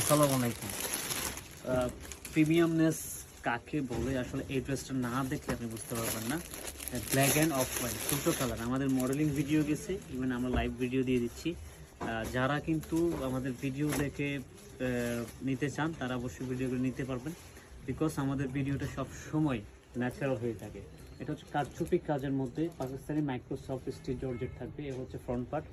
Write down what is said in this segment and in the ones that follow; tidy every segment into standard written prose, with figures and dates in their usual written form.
আসসালামু আলাইকুম। প্রিমিয়ামনেস কাকে বলে আসলে এই ড্রেসটা না দেখলে আপনি বুঝতে পারবেন না। ব্ল্যাক অ্যান্ড অফ হোয়াইট দুটো কালার, আমাদের মডেলিং ভিডিও গেছে, ইভেন আমরা লাইভ ভিডিও দিয়ে দিচ্ছি। যারা কিন্তু আমাদের ভিডিও দেখে নিতে চান তারা অবশ্যই ভিডিওগুলো নিতে পারবেন, বিকজ আমাদের ভিডিওটা সব সময় ন্যাচারাল হয়ে থাকে। এটা হচ্ছে কারচুপি কাজের মধ্যে পাকিস্তানি মাইক্রোসফট স্টিচ জর্জেট থাকবে। এ হচ্ছে ফ্রন্ট পার্ট,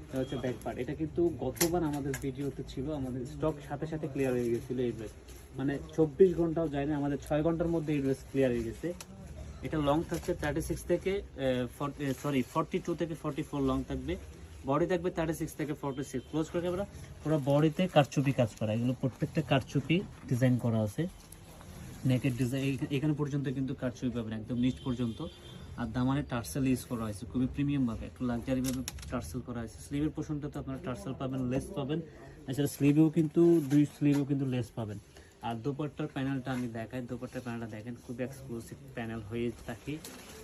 এটা হচ্ছে ব্যাক পার্ট। এটা কিন্তু গতবার আমাদের ভিডিওতে ছিল, আমাদের স্টক সাথে সাথে ক্লিয়ার হয়ে গেছিলো এই ড্রেস, মানে 24 ঘন্টাও যায় না, আমাদের 6 ঘন্টার মধ্যে এই ড্রেস ক্লিয়ার হয়ে গেছে। এটা লং থাকছে 36 থেকে 42 থেকে 44 লং থাকবে। বডি থাকবে 36 থেকে 46। ক্লোজ করে ক্যামেরা। পুরো বডিতে কারচুপি কাজ করা, এগুলো প্রত্যেকটা কারচুপি ডিজাইন করা আছে। নেকের ডিজাইন এখানে পর্যন্ত কিন্তু কারচুপি পাবেন একদম নিচ পর্যন্ত। আর দামানে টার্সেল ইউজ করা হয়েছে খুবই প্রিমিয়ামভাবে, একটু লাক্সারিভাবে টার্সেল করা হয়েছে। স্লিভের পোর্শনটা তো আপনারা টার্সেল পাবেন, লেস পাবেন। এছাড়া স্লিভেও কিন্তু লেস পাবেন। আর দোপাট্টার প্যানেলটা আমি দেখাই, দোপাট্টার প্যানেলটা দেখেন, খুবই এক্সক্লুসিভ প্যানেল হয়ে থাকে।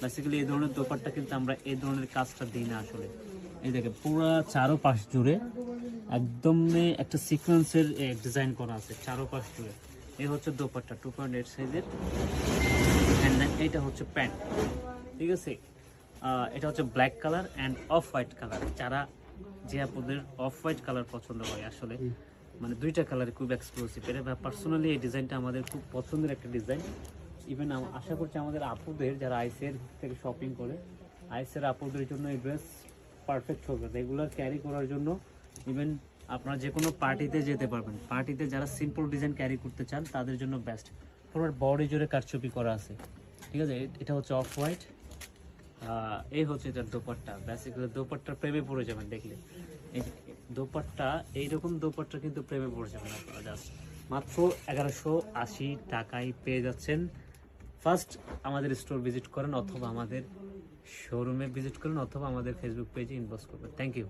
বেসিক্যালি এই ধরনের দোপাট্টা কিন্তু আমরা এই ধরনের কাজটা দিই না আসলে। এই দেখেন পুরো চারোপাশ জুড়ে একদম একটা সিকোয়েন্সের ডিজাইন করা আছে চারোপাশ জুড়ে। এই হচ্ছে দোপাট্টা 2.8 সাইজের, অ্যান্ড এটা হচ্ছে প্যান্ট। ঠিক আছে, এটা হচ্ছে black colour and off white colour. যারা যে আপনাদের অফ হোয়াইট কালার পছন্দ করে আসলে, মানে দুইটা কালারে খুব এক্সক্লুসিভ। এটা পার্সোনালি এই ডিজাইনটা আমাদের খুব পছন্দের একটা ডিজাইন। ইভেন আশা করছি আমাদের আপুদের যারা আইসের থেকে শপিং করে, আইসের আপুদের জন্য এই ড্রেস পারফেক্ট হবে, রেগুলার ক্যারি করার জন্য। ইভেন আপনারা যে কোনো পার্টিতে যেতে পারবেন, পার্টিতে যারা সিম্পল ডিজাইন ক্যারি করতে চান তাদের জন্য বেস্ট। পুরো বডি জুড়ে কারচুপি করা আছে। ঠিক আছে, এটা হচ্ছে অফ হোয়াইট। এই হচ্ছে এটার দোপাট্টা। বেসিক্যালি দোপাট্টার প্রেমে পড়ে যাবেন দেখলে। এই দোপাট্টা, এইরকম দোপাট্টা কিন্তু প্রেমে পড়ে যাবেন আপনারা। জাস্ট মাত্র 1180 টাকায় পেয়ে যাচ্ছেন। ফার্স্ট আমাদের স্টোর ভিজিট করেন, অথবা আমাদের শোরুমে ভিজিট করেন, অথবা আমাদের ফেসবুক পেজে ইনবক্স করবেন। Thank you.